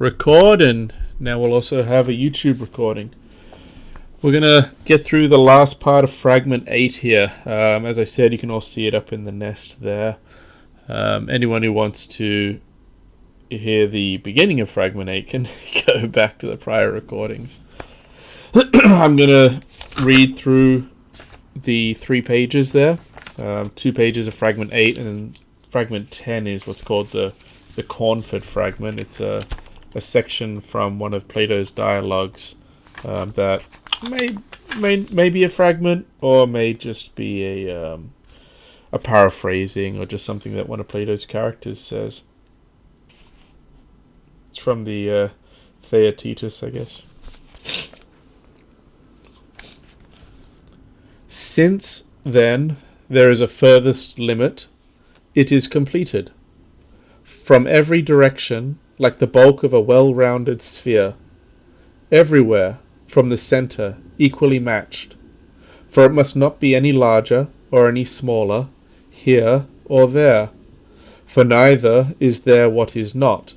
record, and now we'll also have a YouTube recording. We're going to get through the last part of fragment 8 here. As I said, you can all see it up in the nest there. Anyone who wants to hear the beginning of fragment 8 can go back to the prior recordings. I'm going to read through the 3 pages there. 2 pages of fragment 8, and then fragment 10 is what's called the Cornford fragment. It's a section from one of Plato's dialogues that may be a fragment, or may just be a paraphrasing, or just something that one of Plato's characters says. It's from the Theaetetus, I guess. Since, then, there is a furthest limit, it is completed. From every direction, like the bulk of a well-rounded sphere, everywhere, from the centre, equally matched. For it must not be any larger, or any smaller, here or there. For neither is there what is not,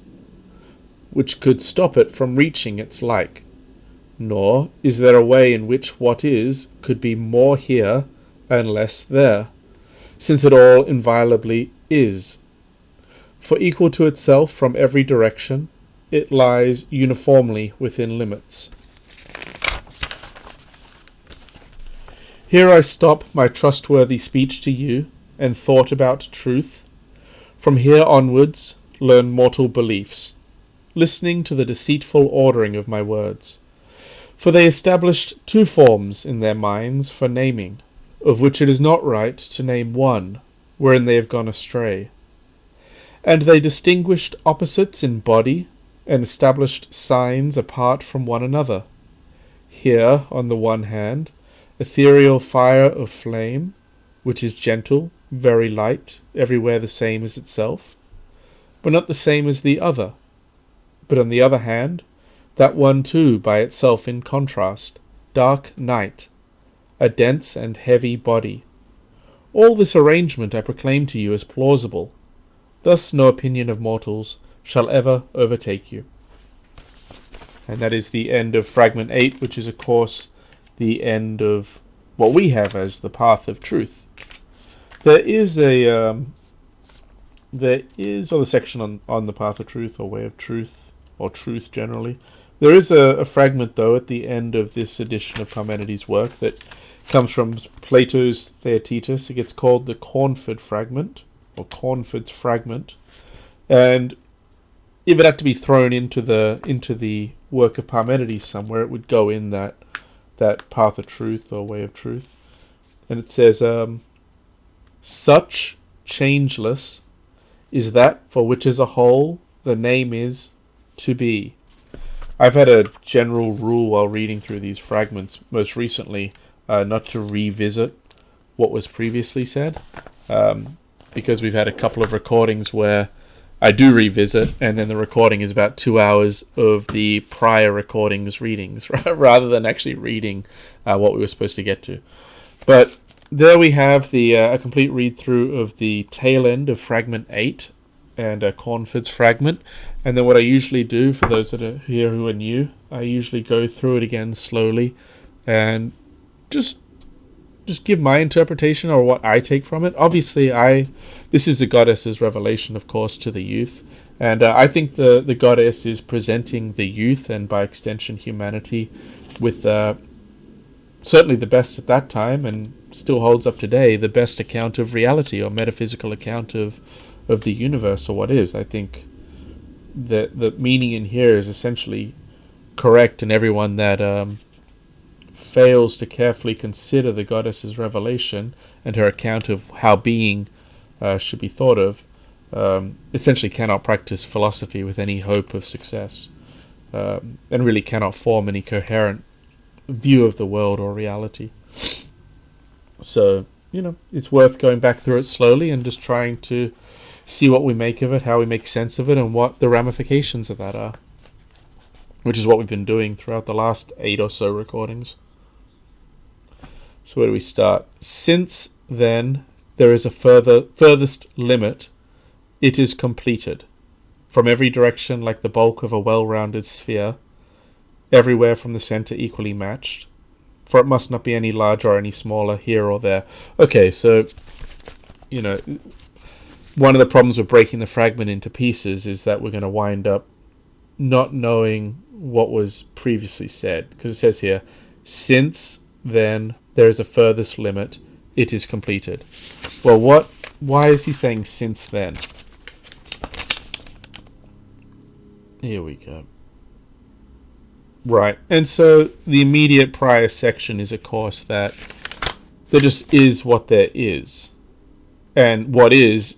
which could stop it from reaching its like. Nor is there a way in which what is could be more here and less there, since it all inviolably is. For equal to itself from every direction, it lies uniformly within limits. Here I stop my trustworthy speech to you, and thought about truth. From here onwards, learn mortal beliefs, listening to the deceitful ordering of my words. For they established 2 forms in their minds for naming, of which it is not right to name one, wherein they have gone astray. And they distinguished opposites in body, and established signs apart from one another. Here, on the one hand, ethereal fire of flame, which is gentle, very light, everywhere the same as itself, but not the same as the other. But on the other hand, that one too by itself in contrast, dark night, a dense and heavy body. All this arrangement I proclaim to you as plausible. Thus no opinion of mortals shall ever overtake you. And that is the end of fragment 8, which is of course the end of what we have as the path of truth. There is the section on the path of truth, or way of truth, or truth generally. There is a fragment, though, at the end of this edition of Parmenides' work that comes from Plato's Theaetetus. It gets called the Cornford fragment, or Cornford's fragment. And if it had to be thrown into the work of Parmenides somewhere, it would go in that path of truth, or way of truth. And it says, such changeless is that for which as a whole the name is to be. I've had a general rule while reading through these fragments, most recently, not to revisit what was previously said, because we've had a couple of recordings where I do revisit, and then the recording is about 2 hours of the prior recordings readings, rather than actually reading what we were supposed to get to. But there we have a complete read-through of the tail end of fragment 8, and Cornford's fragment. And then what I usually do, for those that are here who are new, I usually go through it again slowly and just give my interpretation, or what I take from it. Obviously, this is the goddess's revelation, of course, to the youth. And I think the goddess is presenting the youth, and by extension humanity, with certainly the best at that time, and still holds up today, the best account of reality, or metaphysical account of the universe, or what is. I think the meaning in here is essentially correct, and everyone that fails to carefully consider the goddess's revelation and her account of how being should be thought of, essentially cannot practice philosophy with any hope of success, and really cannot form any coherent view of the world or reality. So, it's worth going back through it slowly and just trying to see what we make of it, how we make sense of it, and what the ramifications of that are, which is what we've been doing throughout the last 8 or so recordings. So where do we start? Since, then, there is a furthest limit, it is completed. from every direction like the bulk of a well-rounded sphere, everywhere from the center equally matched, for it must not be any larger or any smaller here or there. Okay, so, one of the problems with breaking the fragment into pieces is that we're going to wind up not knowing what was previously said, because it says here, since then there is a furthest limit, it is completed. Well, why is he saying since then? Here we go. Right, and so the immediate prior section is, of course, that there just is what there is. And what is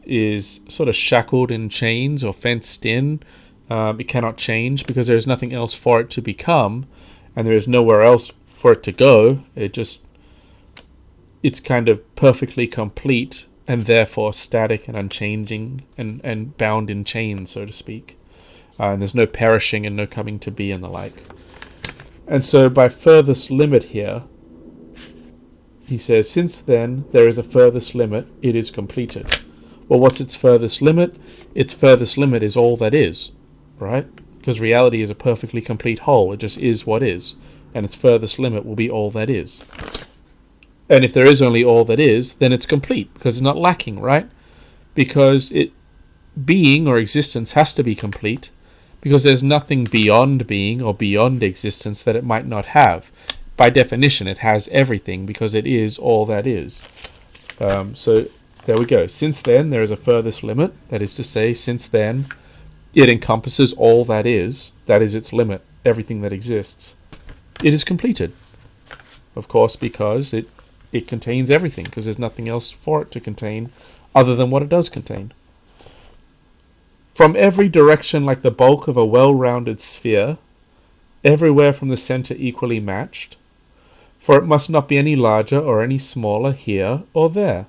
sort of shackled in chains or fenced in. It cannot change because there is nothing else for it to become, and there is nowhere else for it to go. It's kind of perfectly complete and therefore static and unchanging and bound in chains, so to speak. And there's no perishing and no coming to be and the like. And so by furthest limit here, he says, since then there is a furthest limit, it is completed. Well, what's its furthest limit? Its furthest limit is all that is, right? Because reality is a perfectly complete whole. It just is what is. And its furthest limit will be all that is. And if there is only all that is, then it's complete, because it's not lacking, right? Because being or existence has to be complete, because there's nothing beyond being or beyond existence that it might not have. By definition, it has everything because it is all that is. So there we go. Since then, there is a furthest limit. That is to say, since then, it encompasses all that is. That is its limit, everything that exists. It is completed. Of course, because it contains everything, because there's nothing else for it to contain other than what it does contain. From every direction like the bulk of a well-rounded sphere, everywhere from the center equally matched, for it must not be any larger or any smaller here or there.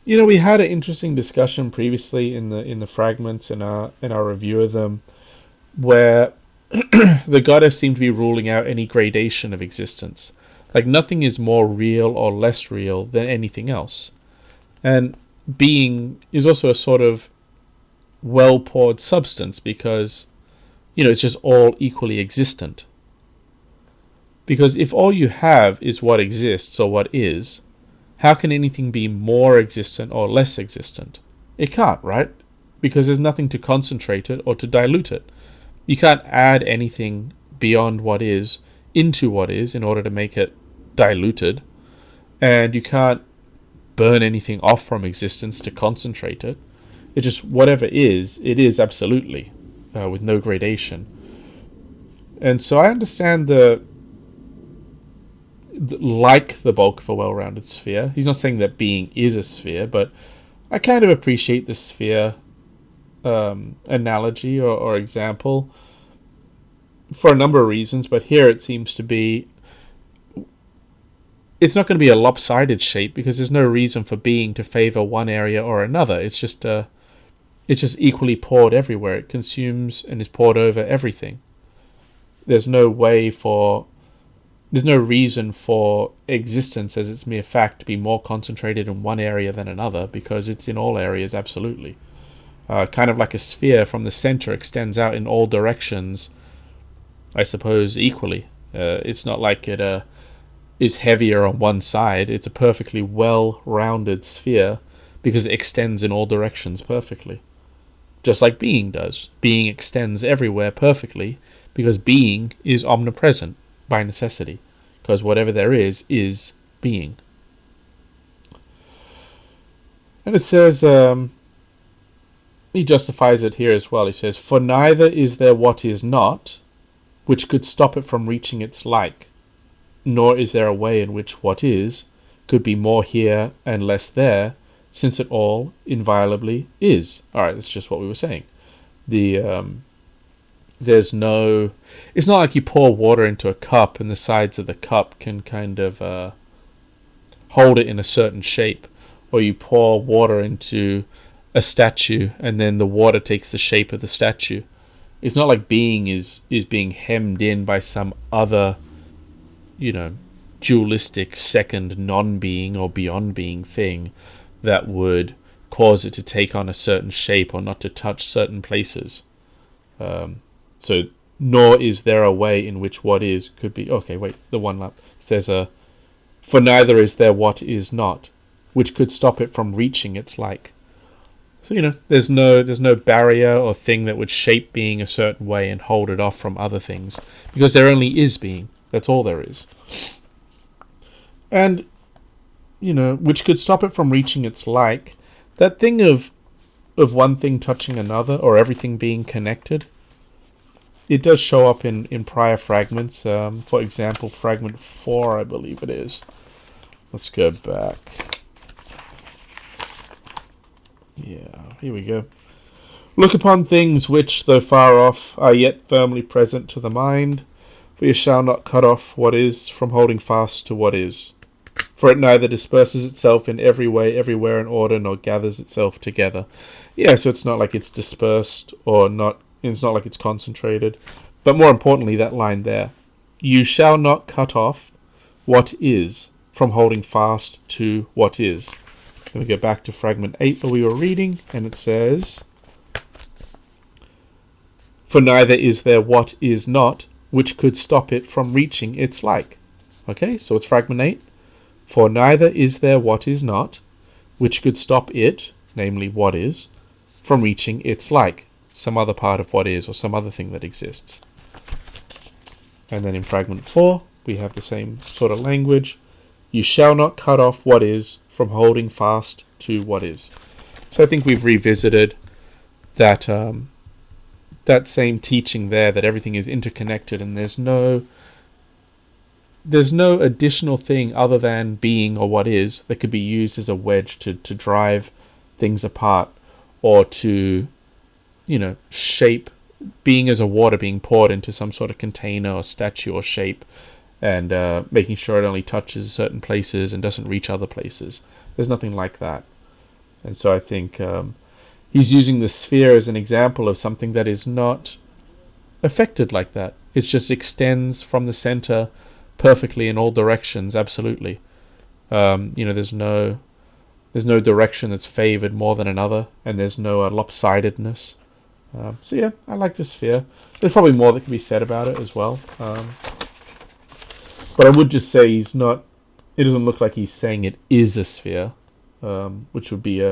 We had an interesting discussion previously in the fragments in our review of them, where the goddess seemed to be ruling out any gradation of existence. Like nothing is more real or less real than anything else. And being is also a sort of well-poured substance because, it's just all equally existent. Because if all you have is what exists or what is, how can anything be more existent or less existent? It can't, right? Because there's nothing to concentrate it or to dilute it. You can't add anything beyond what is into what is in order to make it diluted. And you can't burn anything off from existence to concentrate it. It's just whatever is, it is absolutely, with no gradation. And so I understand like the bulk of a well-rounded sphere. He's not saying that being is a sphere, but I kind of appreciate the sphere analogy or example for a number of reasons, but here it seems to be it's not going to be a lopsided shape because there's no reason for being to favor one area or another. It's just equally poured everywhere. It consumes and is poured over everything. There's no reason for existence as its mere fact to be more concentrated in one area than another because it's in all areas absolutely. Kind of like a sphere from the center extends out in all directions, I suppose, equally. It's not like it is heavier on one side. It's a perfectly well-rounded sphere because it extends in all directions perfectly. Just like being does. Being extends everywhere perfectly because being is omnipresent by necessity. Because whatever there is being. And it says, he justifies it here as well. He says, for neither is there what is not, which could stop it from reaching its like, nor is there a way in which what is could be more here and less there, since it all inviolably is. Alright, that's just what we were saying. It's not like you pour water into a cup and the sides of the cup can kind of hold it in a certain shape, or you pour water into a statue and then the water takes the shape of the statue. It's not like being is being hemmed in by some other, dualistic second non-being or beyond being thing that would cause it to take on a certain shape or not to touch certain places. So, nor is there a way in which what is could be. Okay, wait, the one up says, for neither is there what is not, which could stop it from reaching its like. So, there's no barrier or thing that would shape being a certain way and hold it off from other things, because there only is being. That's all there is. And, which could stop it from reaching its like. That thing of one thing touching another, or everything being connected, it does show up in prior fragments. For example, fragment 4, I believe it is. Let's go back. Yeah, here we go. Look upon things which, though far off, are yet firmly present to the mind, for you shall not cut off what is from holding fast to what is. For it neither disperses itself in every way, everywhere in order, nor gathers itself together. Yeah, so it's not like it's dispersed, or not. It's not like it's concentrated. But more importantly, that line there. You shall not cut off what is from holding fast to what is. Then we go back to fragment 8 that we were reading, and it says, for neither is there what is not, which could stop it from reaching its like. Okay, so it's fragment 8. For neither is there what is not, which could stop it, namely what is, from reaching its like, some other part of what is, or some other thing that exists. And then in fragment 4, we have the same sort of language. You shall not cut off what is from holding fast to what is. So I think we've revisited that that same teaching there, that everything is interconnected and there's no additional thing other than being or what is that could be used as a wedge to drive things apart, or to, shape being as a water being poured into some sort of container or statue or shape, and making sure it only touches certain places and doesn't reach other places. There's nothing like that. And so I think he's using the sphere as an example of something that is not affected like that. It just extends from the center perfectly in all directions, absolutely. There's no direction that's favored more than another, and there's no lopsidedness. So yeah, I like the sphere. There's probably more that can be said about it as well. But I would just say it doesn't look like he's saying it is a sphere, which would be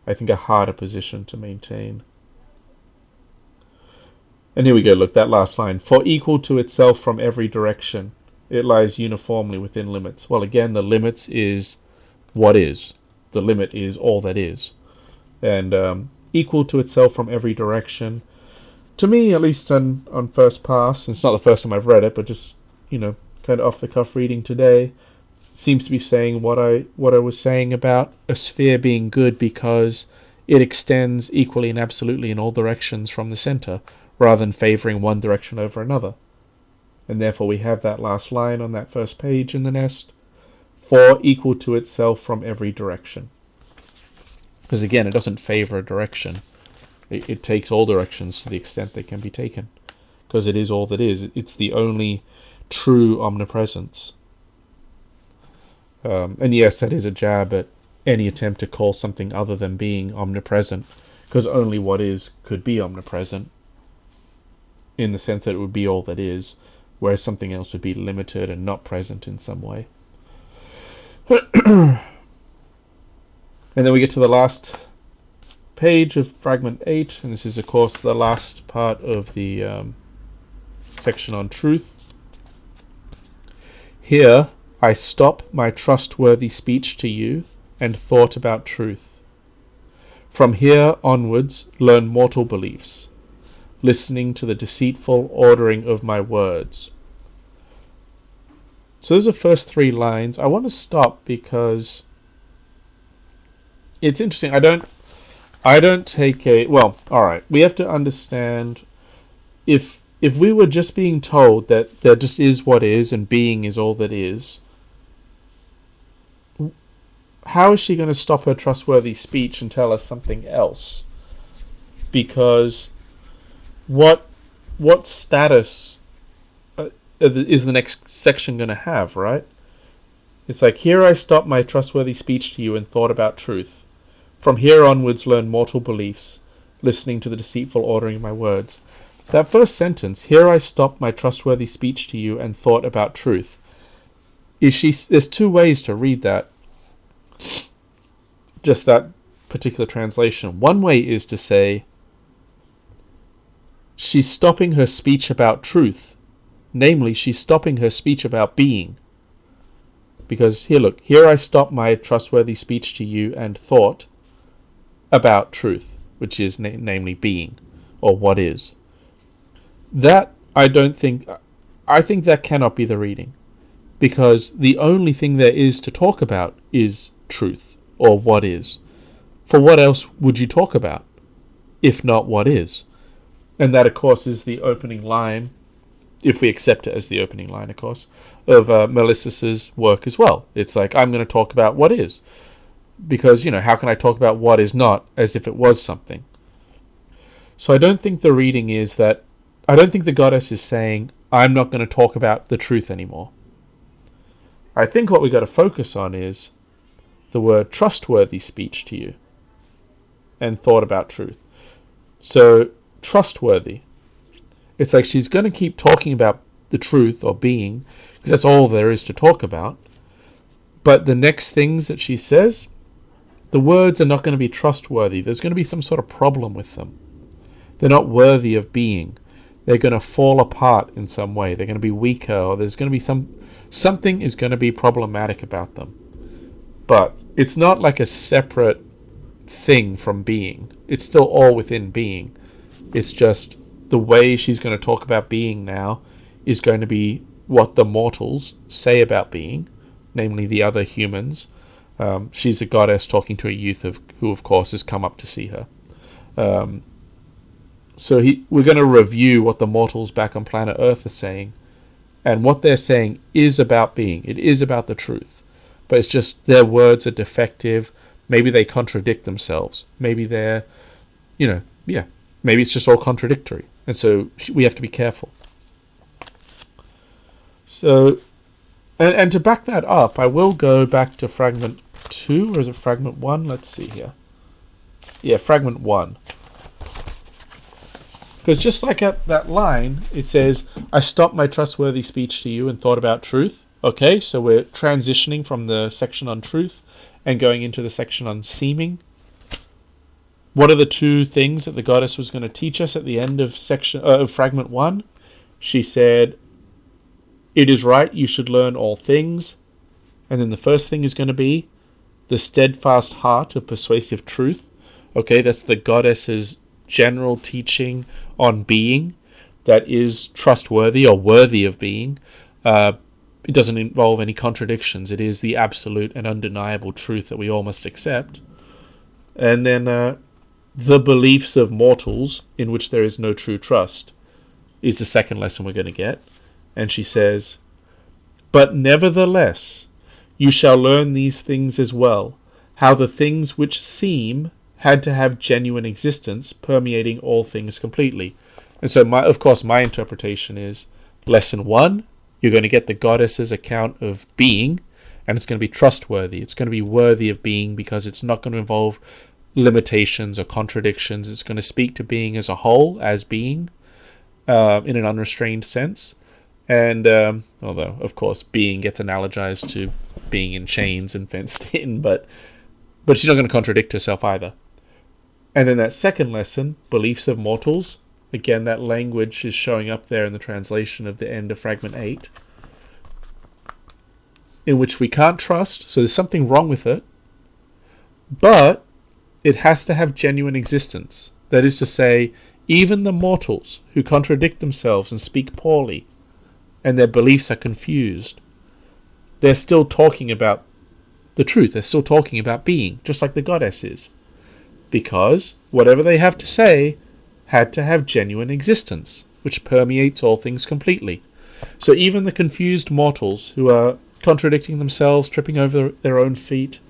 I think a harder position to maintain. And here we go, look, that last line. For equal to itself from every direction, it lies uniformly within limits. Well, again, the limits is what is. The limit is all that is. And equal to itself from every direction. To me, at least on first pass, it's not the first time I've read it, but just, kind of off the cuff reading today, seems to be saying what I was saying about a sphere being good because it extends equally and absolutely in all directions from the center, rather than favoring one direction over another. And therefore we have that last line on that first page in the nest, for equal to itself from every direction. Because again, it doesn't favor a direction. It takes all directions to the extent they can be taken. Because it is all that is. It's the only true omnipresence. And yes, that is a jab at any attempt to call something other than being omnipresent. Because only what is could be omnipresent. In the sense that it would be all that is. Whereas something else would be limited and not present in some way. And then we get to the last page of fragment 8, and this is of course the last part of the section on truth. Here I stop my trustworthy speech to you and thought about truth. From here onwards learn mortal beliefs, listening to the deceitful ordering of my words. So those are the first 3 lines. I want to stop because it's interesting. I don't take well, alright, we have to understand if we were just being told that there just is what is and being is all that is, how is she going to stop her trustworthy speech and tell us something else? Because what status is the next section going to have, right? It's like, here I stop my trustworthy speech to you and thought about truth. From here onwards learn mortal beliefs, listening to the deceitful ordering of my words. That first sentence, "Here I stop my trustworthy speech to you and thought about truth," there's two ways to read that, just that particular translation. One way is to say she's stopping her speech about truth. Namely, she's stopping her speech about being. Because here I stop my trustworthy speech to you and thought about truth, which is namely being, or what is. That I think that cannot be the reading, because the only thing there is to talk about is truth, or what is. For what else would you talk about, if not what is? And that, of course, is the opening line, if we accept it as the opening line, of course, of Melissus's work as well. It's like, I'm going to talk about what is. Because, how can I talk about what is not as if it was something? So I don't think the reading is that, I don't think the goddess is saying, I'm not going to talk about the truth anymore. I think what we got to focus on is the word trustworthy speech to you and thought about truth. So, trustworthy. It's like she's going to keep talking about the truth or being, because that's all there is to talk about. But the next things that she says, the words are not going to be trustworthy. There's going to be some sort of problem with them. They're not worthy of being. They're going to fall apart in some way. They're going to be weaker, or there's going to be something is going to be problematic about them. But it's not like a separate thing from being. It's still all within being. It's just the way she's going to talk about being now is going to be what the mortals say about being, namely the other humans. She's a goddess talking to a youth who, of course, has come up to see her. So we're going to review what the mortals back on planet Earth are saying, and what they're saying is about being. It is about the truth, but it's just their words are defective. Maybe they contradict themselves. Maybe they're, maybe it's just all contradictory, and so we have to be careful. So, and to back that up, I will go back to fragment 2, or is it fragment 1? Let's see here. Yeah, fragment 1. Because just like at that line, it says, I stopped my trustworthy speech to you and thought about truth. Okay, so we're transitioning from the section on truth and going into the section on seeming. What are the two things that the goddess was going to teach us at the end of fragment 1? She said, it is right you should learn all things. And then the first thing is going to be the steadfast heart of persuasive truth. Okay, that's the goddess's general teaching on being that is trustworthy or worthy of being. It doesn't involve any contradictions. It is the absolute and undeniable truth that we all must accept. And then the beliefs of mortals in which there is no true trust is the second lesson we're going to get. And she says, but nevertheless, you shall learn these things as well, how the things which seem had to have genuine existence, permeating all things completely. And so, of course, my interpretation is, lesson 1, you're going to get the goddess's account of being, and it's going to be trustworthy. It's going to be worthy of being because it's not going to involve limitations or contradictions. It's going to speak to being as a whole, as being, in an unrestrained sense. And although, of course, being gets analogized to being in chains and fenced in, but she's not going to contradict herself either. And then that second lesson, beliefs of mortals, again, that language is showing up there in the translation of the end of fragment 8, in which we can't trust, so there's something wrong with it, but it has to have genuine existence. That is to say, even the mortals who contradict themselves and speak poorly, and their beliefs are confused, they're still talking about the truth. They're still talking about being, just like the goddess is. Because whatever they have to say had to have genuine existence, which permeates all things completely. So even the confused mortals who are contradicting themselves, tripping over their own feet,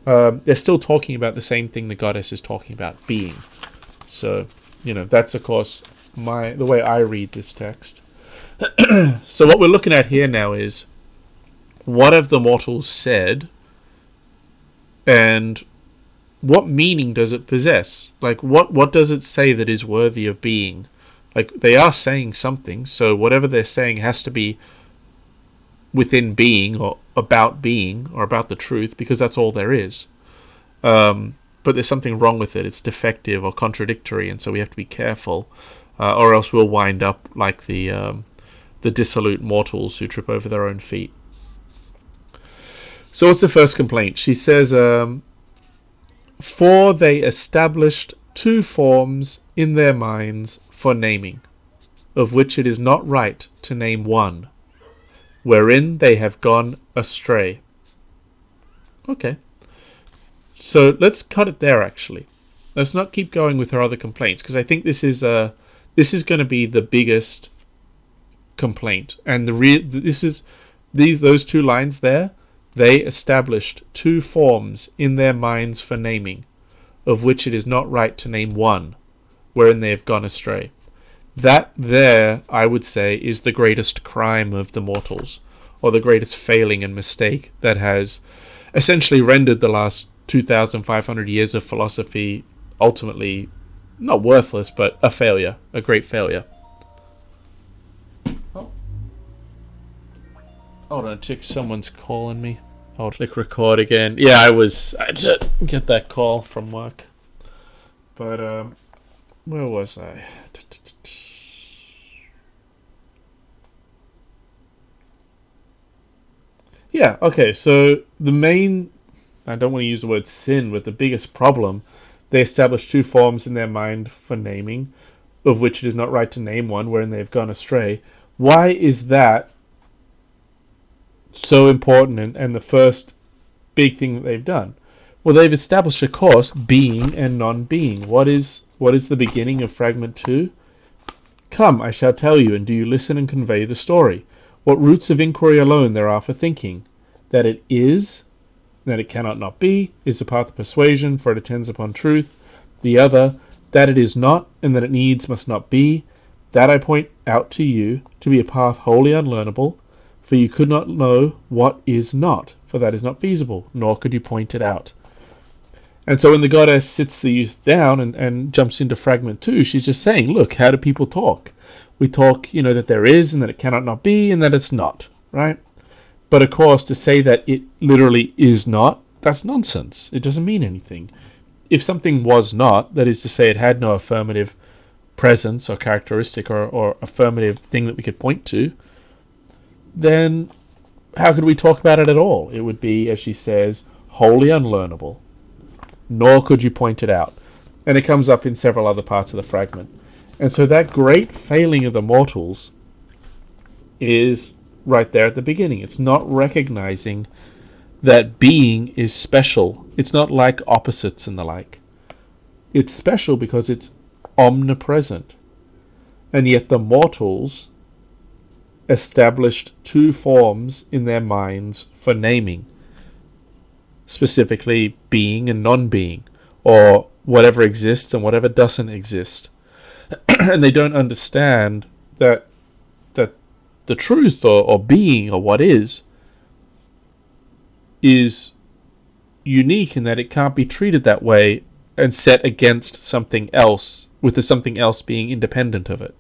they're still talking about the same thing the goddess is talking about, being. So, that's, of course, the way I read this text. So what we're looking at here now is, what have the mortals said, and what meaning does it possess? Like, what does it say that is worthy of being? Like, they are saying something, so whatever they're saying has to be within being, or about the truth, because that's all there is. But there's something wrong with it. It's defective or contradictory, and so we have to be careful, or else we'll wind up like the dissolute mortals who trip over their own feet. So what's the first complaint? She says, for they established two forms in their minds for naming, of which it is not right to name one, wherein they have gone astray. Okay. So let's cut it there, actually. Let's not keep going with her other complaints, because I think this is going to be the biggest complaint. And those two lines there, they established two forms in their minds for naming, of which it is not right to name one, wherein they have gone astray. That there, I would say, is the greatest crime of the mortals, or the greatest failing and mistake that has essentially rendered the last 2,500 years of philosophy ultimately not worthless, but a failure, a great failure. Oh. Hold on a tick, someone's calling me. I'll click record again. Yeah, I had to get that call from work. But, where was I? Yeah, okay, so the main, I don't want to use the word sin, but the biggest problem, they established two forms in their mind for naming, of which it is not right to name one, wherein they have gone astray. Why is that so important and the first big thing that they've done? Well, they've established, of course, being and non-being. What is the beginning of fragment 2? Come, I shall tell you, and do you listen and convey the story. What roots of inquiry alone there are for thinking? That it is, that it cannot not be, is the path of persuasion, for it attends upon truth. The other, that it is not, and that it needs must not be, that I point out to you to be a path wholly unlearnable, for you could not know what is not, for that is not feasible, nor could you point it out. And so when the goddess sits the youth down and jumps into fragment 2, she's just saying, look, how do people talk? We talk, that there is, and that it cannot not be, and that it's not, right? But of course, to say that it literally is not, that's nonsense. It doesn't mean anything. If something was not, that is to say it had no affirmative presence or characteristic or affirmative thing that we could point to, then how could we talk about it at all? It would be, as she says, wholly unlearnable. Nor could you point it out. And it comes up in several other parts of the fragment. And so that great failing of the mortals is right there at the beginning. It's not recognizing that being is special. It's not like opposites and the like. It's special because it's omnipresent. And yet the mortals established two forms in their minds for naming, specifically being and non-being, or whatever exists and whatever doesn't exist. And they don't understand that the truth or being or what is unique, in that it can't be treated that way and set against something else, with the something else being independent of it.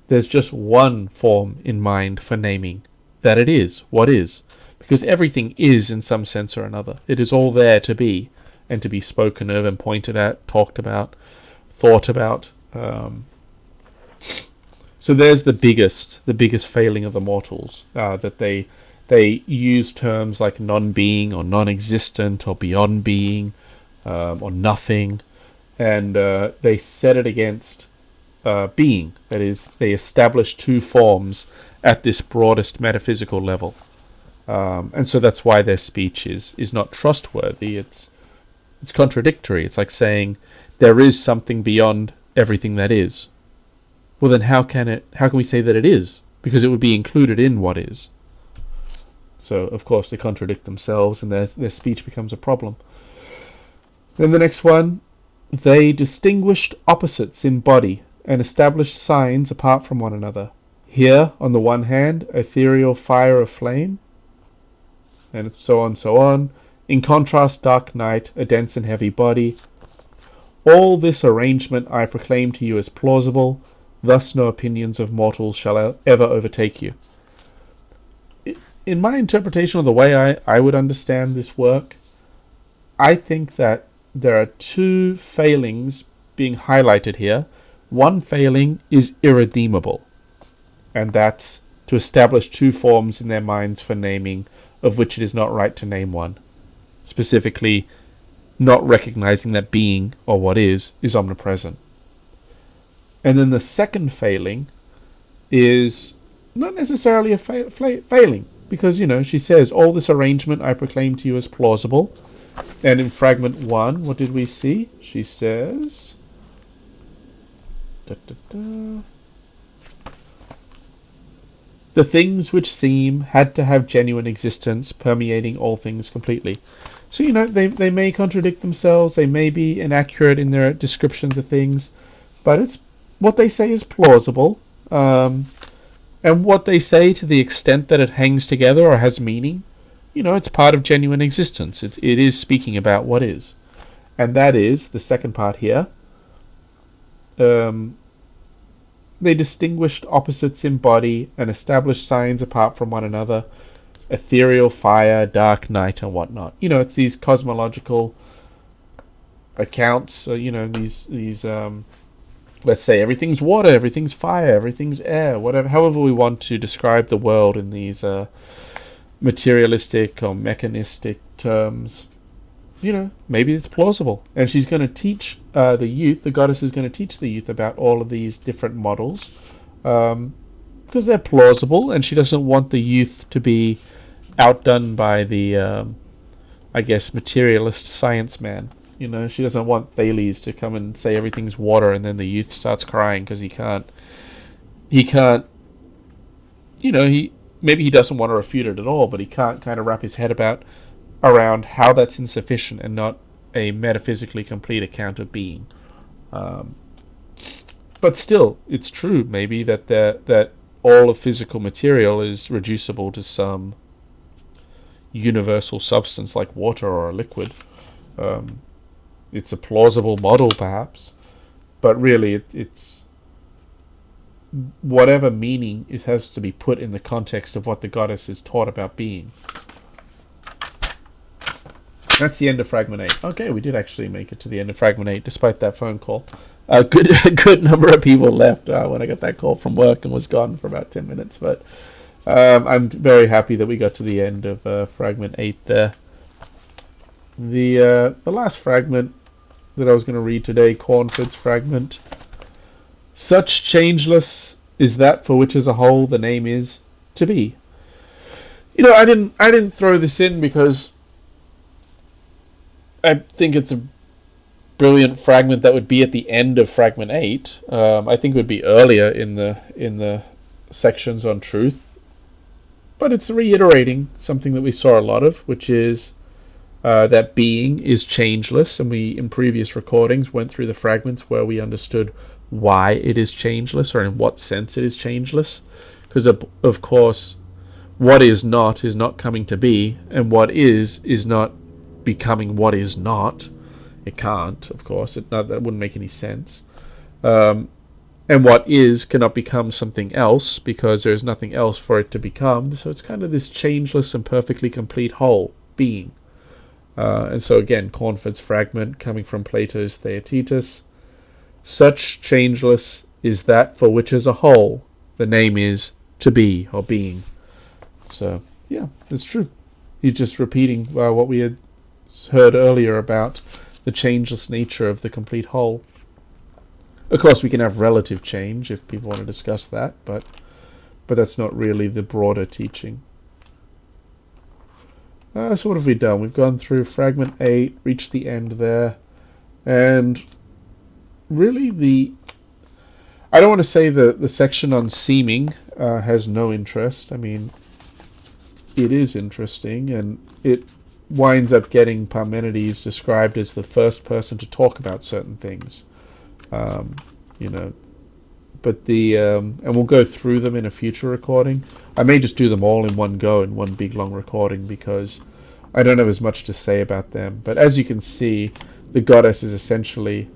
There's just one form in mind for naming, that it is what is, because everything is in some sense or another. It is all there to be, and to be spoken of and pointed at, talked about, thought about. So there's the biggest failing of the mortals, that they use terms like non-being or non-existent or beyond being, or nothing, and they set it against being. That is, they establish two forms at this broadest metaphysical level, and so that's why their speech is not trustworthy. It's contradictory. It's like saying there is something beyond everything that is. Well, then how can we say that it is? Because it would be included in what is. So, of course, they contradict themselves, and their speech becomes a problem. Then the next one, they distinguished opposites in body and established signs apart from one another. Here, on the one hand, ethereal fire of flame, and so on. In contrast, dark night, a dense and heavy body. All this arrangement I proclaim to you as plausible, Thus no opinions of mortals shall ever overtake you. In my interpretation of the way I would understand this work, I think that there are two failings being highlighted here. One failing is irredeemable, and that's to establish two forms in their minds for naming, of which it is not right to name one. Specifically, not recognizing that being, or what is omnipresent. And then the second failing is not necessarily a failing, because, she says, all this arrangement I proclaim to you as plausible. And in fragment 1, what did we see? She says, the things which seem had to have genuine existence, permeating all things completely. So, they may contradict themselves, they may be inaccurate in their descriptions of things, but it's what they say is plausible. And what they say, to the extent that it hangs together or has meaning, it's part of genuine existence. It is speaking about what is. And that is the second part here. They distinguished opposites in body and established signs apart from one another. Ethereal, fire, dark, night, and whatnot. It's these cosmological accounts. These let's say everything's water, everything's fire, everything's air, whatever. However we want to describe the world in these materialistic or mechanistic terms. Maybe it's plausible. And she's going to teach the youth, the goddess is going to teach the youth about all of these different models because they're plausible, and she doesn't want the youth to be outdone by the, materialist science man. She doesn't want Thales to come and say everything's water, and then the youth starts crying because he can't, maybe he doesn't want to refute it at all, but he can't kind of wrap his head around how that's insufficient and not a metaphysically complete account of being. But still, it's true maybe that all of physical material is reducible to some universal substance like water or a liquid. It's a plausible model, perhaps, but really it's whatever meaning has to be put in the context of what the goddess is taught about being. That's the end of fragment 8. Okay, we did actually make it to the end of fragment 8, despite that phone call. A good number of people left when I got that call from work and was gone for about 10 minutes, but I'm very happy that we got to the end of fragment 8 there. The last fragment that I was going to read today, Cornford's fragment. Such changeless is that for which as a whole the name is to be. I didn't throw this in because I think it's a brilliant fragment that would be at the end of fragment 8. I think it would be earlier in the sections on truth, but it's reiterating something that we saw a lot of, which is that being is changeless, and we in previous recordings went through the fragments where we understood why it is changeless, or in what sense it is changeless, because of course what is not coming to be, and what is not becoming what is not. It can't, of course. That wouldn't make any sense. And what is cannot become something else because there's nothing else for it to become. So it's kind of this changeless and perfectly complete whole being. And so again, Cornford's fragment coming from Plato's Theaetetus. Such changeless is that for which as a whole the name is to be, or being. So yeah, it's true. He's just repeating what we had heard earlier about the changeless nature of the complete whole. Of course, we can have relative change if people want to discuss that, but that's not really the broader teaching. So what have we done? We've gone through fragment 8, reached the end there, and really I don't want to say the section on seeming has no interest. I mean, it is interesting, and it winds up getting Parmenides described as the first person to talk about certain things. But and we'll go through them in a future recording. I may just do them all in one go in one big long recording because I don't have as much to say about them. But as you can see, the goddess is essentially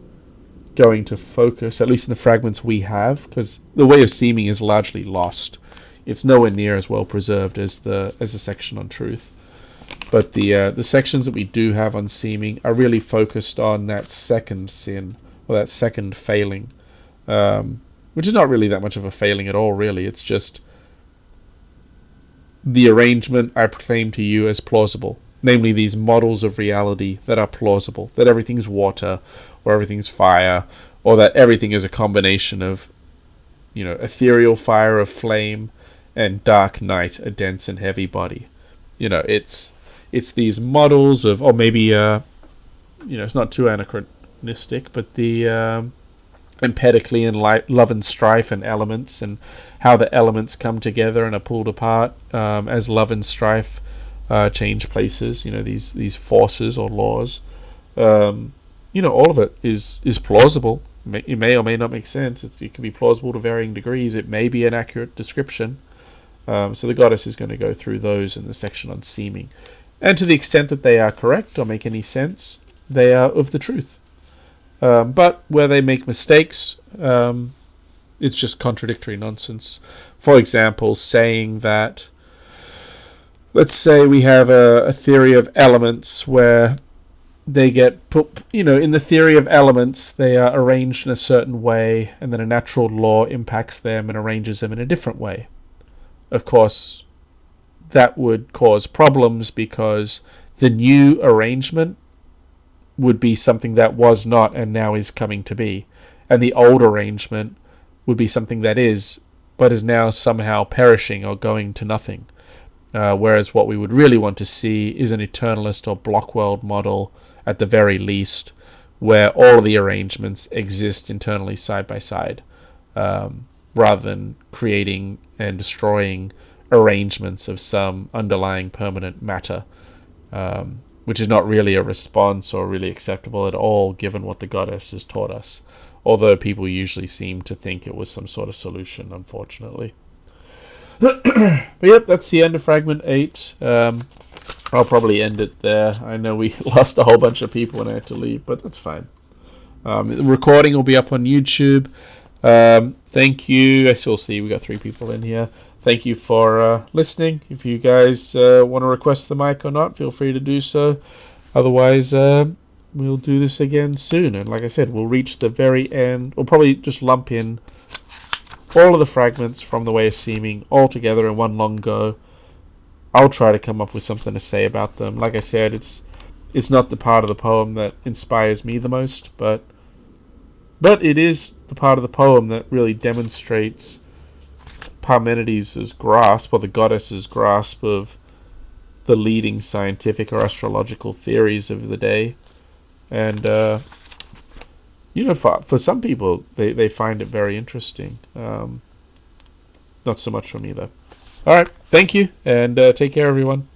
going to focus, at least in the fragments we have, because the way of seeming is largely lost. It's nowhere near as well preserved as the section on truth. But the sections that we do have on seeming are really focused on that second sin, or that second failing, which is not really that much of a failing at all, really. It's just the arrangement I proclaim to you as plausible, namely these models of reality that are plausible, that everything's water, or everything's fire, or that everything is a combination of, ethereal fire of flame and dark night, a dense and heavy body. It's these models of, or maybe, it's not too anachronistic, but the Empedoclean love and strife and elements, and how the elements come together and are pulled apart as love and strife change places. These forces or laws. All of it is plausible. It may or may not make sense. It can be plausible to varying degrees. It may be an accurate description. So the goddess is going to go through those in the section on seeming. And to the extent that they are correct or make any sense, they are of the truth. But where they make mistakes, it's just contradictory nonsense. For example, saying that, let's say we have a theory of elements where they get put, in the theory of elements, they are arranged in a certain way, and then a natural law impacts them and arranges them in a different way. Of course, that would cause problems because the new arrangement would be something that was not and now is coming to be. And the old arrangement would be something that is, but is now somehow perishing or going to nothing. Whereas what we would really want to see is an eternalist or block world model, at the very least, where all of the arrangements exist internally side by side, rather than creating and destroying arrangements of some underlying permanent matter, which is not really a response or really acceptable at all given what the goddess has taught us, although people usually seem to think it was some sort of solution, unfortunately. But yep, that's the end of fragment 8. I'll probably end it there. I know we lost a whole bunch of people and I had to leave, but that's fine. The recording will be up on YouTube. Thank you. I still see we got 3 people in here. Thank you for listening. If you guys want to request the mic or not, feel free to do so. Otherwise, we'll do this again soon. And like I said, we'll reach the very end. We'll probably just lump in all of the fragments from the Way of Seeming all together in one long go. I'll try to come up with something to say about them. Like I said, it's not the part of the poem that inspires me the most, but it is the part of the poem that really demonstrates Parmenides' grasp, or the goddess's grasp, of the leading scientific or astrological theories of the day. And for some people they find it very interesting. Not so much for me though. Alright, thank you, and take care everyone.